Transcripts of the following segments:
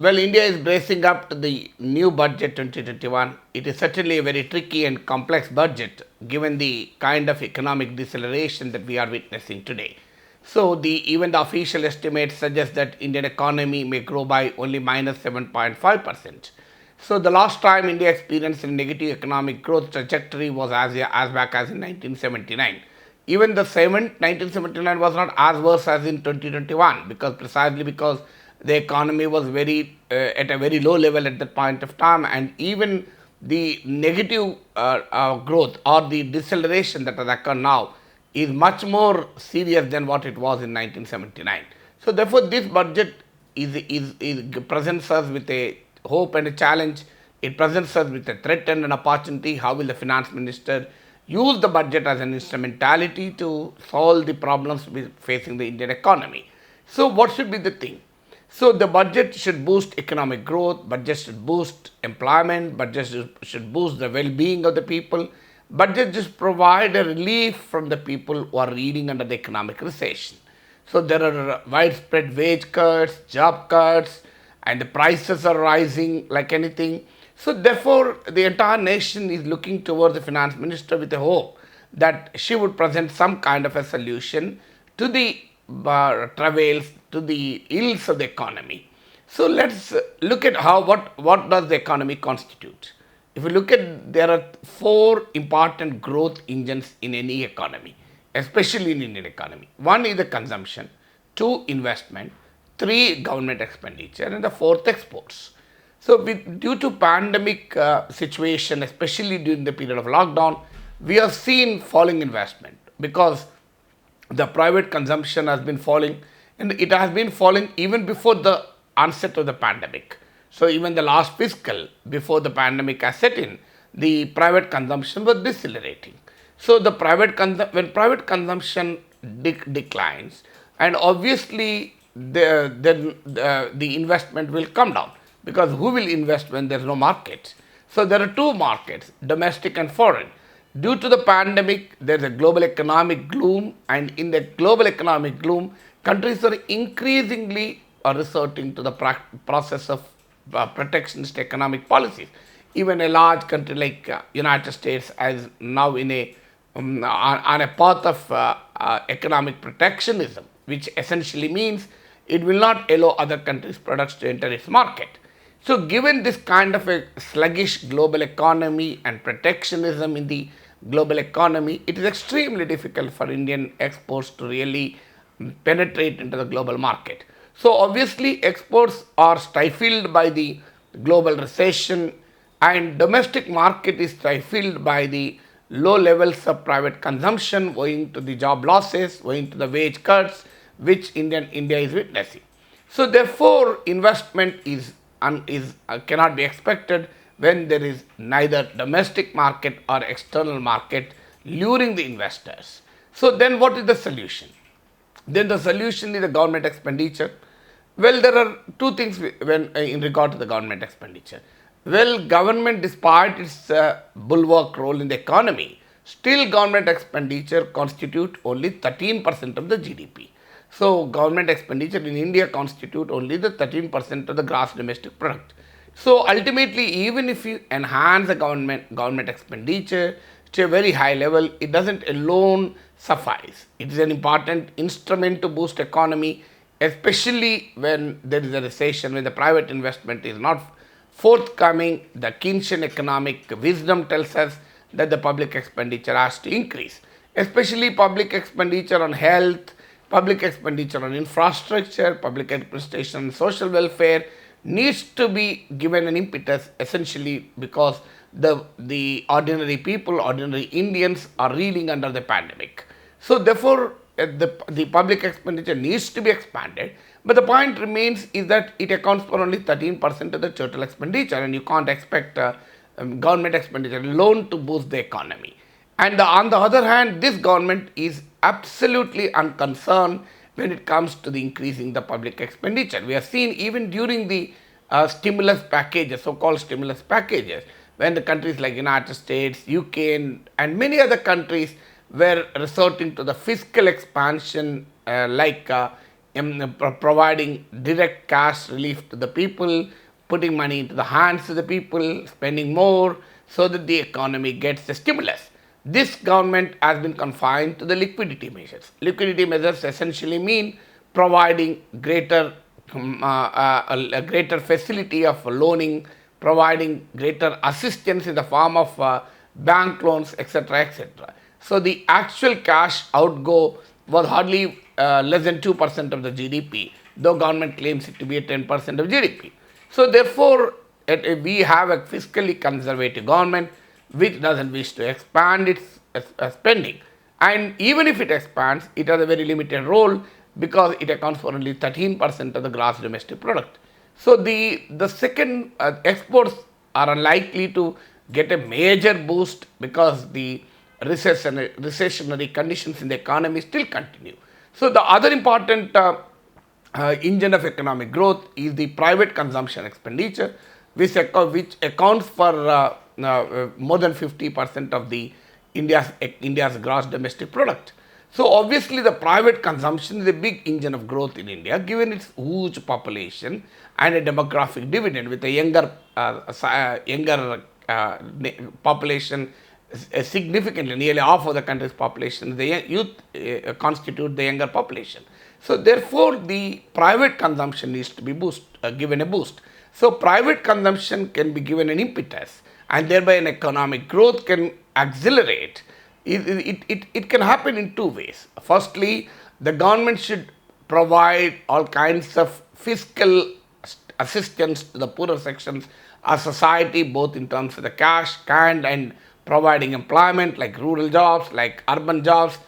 Well, India is bracing up to the new budget 2021. It is certainly a very tricky and complex budget given the kind of economic deceleration that we are witnessing today. So, even the official estimates suggest that Indian economy may grow by only minus 7.5%. So, the last time India experienced a negative economic growth trajectory was as back as in 1979. Even the 1979 was not as worse as in 2021 because the economy was at a very low level at that point of time, and even the negative growth or the deceleration that has occurred now is much more serious than what it was in 1979. So therefore, this budget presents us with a hope and a challenge. It presents us with a threat and an opportunity. How will the finance minister use the budget as an instrumentality to solve the problems facing the Indian economy? So what should be the thing? So the budget should boost economic growth, budget should boost employment, budget should boost the well-being of the people, budget just provide a relief from the people who are reeling under the economic recession. So there are widespread wage cuts, job cuts, and the prices are rising like anything. So therefore, the entire nation is looking towards the finance minister with a hope that she would present some kind of a solution to the travails, to the ills of the economy. So let's look at what does the economy constitute. If you look at, there are four important growth engines in any economy, especially in Indian economy. One is the consumption, two investment, three government expenditure, and the fourth exports. So due to pandemic situation, especially during the period of lockdown, we have seen falling investment because the private consumption has been falling, and it has been falling even before the onset of the pandemic. So even the last fiscal before the pandemic has set in, the private consumption was decelerating. So when private consumption declines, and obviously the investment will come down, because who will invest when there is no market? So there are two markets, domestic and foreign. Due to the pandemic, there is a global economic gloom, and in the global economic gloom, countries are increasingly resorting to the process of protectionist economic policies. Even a large country like United States is now on a path of economic protectionism, which essentially means it will not allow other countries' products to enter its market. So, given this kind of a sluggish global economy and protectionism in the global economy, it is extremely difficult for Indian exports to really penetrate into the global market. So, obviously, exports are stifled by the global recession, and domestic market is stifled by the low levels of private consumption owing to the job losses, owing to the wage cuts, which India is witnessing. So, therefore, investment cannot be expected when there is neither domestic market or external market luring the investors. So, then what is the solution? Then the solution is the government expenditure. Well, there are two things in regard to the government expenditure. Well, government, despite its bulwark role in the economy, still government expenditure constitute only 13% of the GDP. So, government expenditure in India constitute only the 13% of the gross domestic product. So, ultimately, even if you enhance the government expenditure to a very high level, it doesn't alone suffice. It is an important instrument to boost economy, especially when there is a recession, when the private investment is not forthcoming. The Keynesian economic wisdom tells us that the public expenditure has to increase, especially public expenditure on health, public expenditure on infrastructure, public administration on social welfare needs to be given an impetus, essentially because the ordinary people, ordinary Indians are reeling under the pandemic. So therefore, the public expenditure needs to be expanded, but the point remains is that it accounts for only 13% of the total expenditure, and you can't expect government expenditure alone to boost the economy. And on the other hand, this government is absolutely unconcerned when it comes to the increasing the public expenditure. We have seen even during the stimulus packages, so-called stimulus packages, when the countries like United States, UK, and many other countries were resorting to the fiscal expansion, like providing direct cash relief to the people, putting money into the hands of the people, spending more so that the economy gets a stimulus. This government has been confined to the liquidity measures. Liquidity measures essentially mean providing a greater facility of loaning, providing greater assistance in the form of bank loans, etc., etc. So the actual cash outgo was hardly less than 2% of the GDP, though government claims it to be a 10% of GDP. So therefore, we have a fiscally conservative government which doesn't wish to expand its spending. And even if it expands, it has a very limited role because it accounts for only 13% of the gross domestic product. So the second exports are unlikely to get a major boost because the recessionary conditions in the economy still continue. So the other important engine of economic growth is the private consumption expenditure, which accounts for more than 50% of the India's gross domestic product. So obviously the private consumption is a big engine of growth in India, given its huge population and a demographic dividend with a younger population. Significantly, nearly half of the country's population, the youth constitute the younger population. So therefore, the private consumption needs to be given a boost. So private consumption can be given an impetus, and thereby an economic growth can accelerate. It can happen in two ways. Firstly, the government should provide all kinds of fiscal assistance to the poorer sections of society, both in terms of the cash, and providing employment like rural jobs, like urban jobs,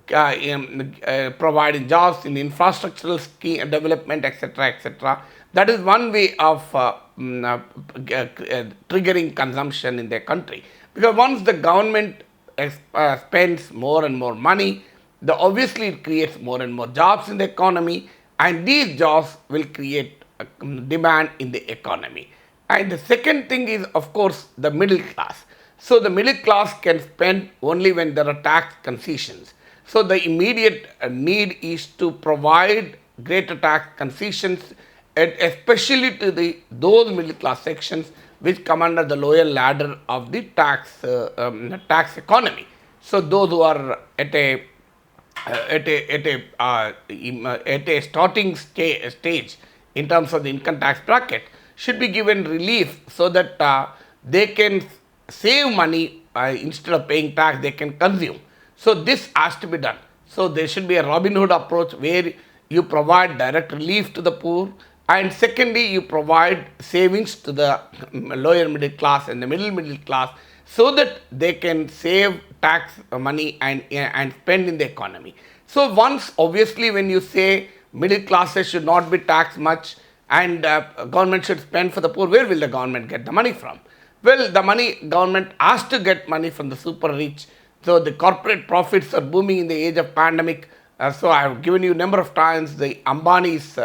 providing jobs in infrastructural scheme development, etc., etc. That is one way of triggering consumption in the country. Because once the government spends more and more money, obviously it creates more and more jobs in the economy, and these jobs will create demand in the economy. And the second thing is, of course, the middle class. So the middle class can spend only when there are tax concessions. So the immediate need is to provide greater tax concessions, especially to those middle class sections which come under the lower ladder of the tax economy. So those who are at a starting stage in terms of the income tax bracket should be given relief so that they can save money instead of paying tax, they can consume. So this has to be done. So there should be a Robin Hood approach where you provide direct relief to the poor, and secondly, you provide savings to the lower middle class and the middle class so that they can save tax money and spend in the economy. So once, obviously, when you say middle classes should not be taxed much and government should spend for the poor, where will the government get the money from? Well, government has to get money from the super rich. So the corporate profits are booming in the age of pandemic. So I have given you a number of times the Ambani's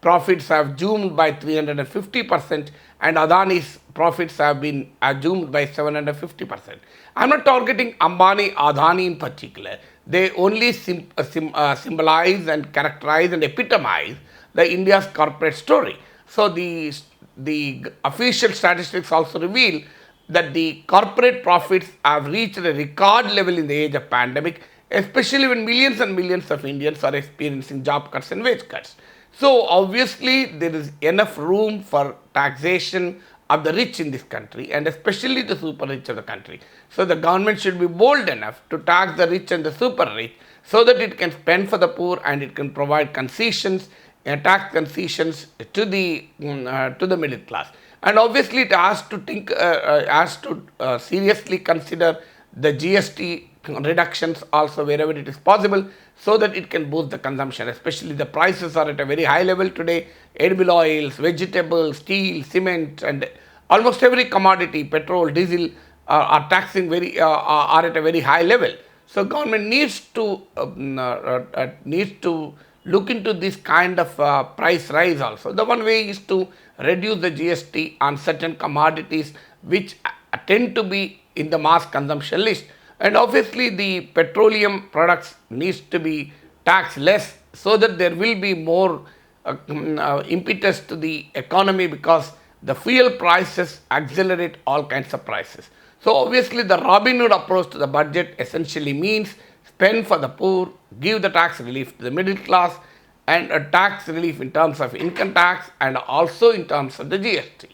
profits have zoomed by 350% and Adani's profits have been zoomed by 750%. I'm not targeting Ambani, Adani in particular. They only symbolize and characterize and epitomize the India's corporate story. So the official statistics also reveal that the corporate profits have reached a record level in the age of pandemic, especially when millions and millions of Indians are experiencing job cuts and wage cuts. So obviously there is enough room for taxation of the rich in this country and especially the super rich of the country. So the government should be bold enough to tax the rich and the super rich so that it can spend for the poor and it can provide concessions, tax concessions to the middle class. And obviously it has to seriously consider the GST reductions also wherever it is possible so that it can boost the consumption, especially the prices are at a very high level today. Edible oils, vegetables, steel, cement and almost every commodity, petrol, diesel are taxing are at a very high level. So government needs to look into this kind of price rise also. The one way is to reduce the GST on certain commodities which tend to be in the mass consumption list. And obviously the petroleum products needs to be taxed less so that there will be more impetus to the economy, because the fuel prices accelerate all kinds of prices. So obviously the Robin Hood approach to the budget essentially means spend for the poor, give the tax relief to the middle class, and a tax relief in terms of income tax and also in terms of the GST.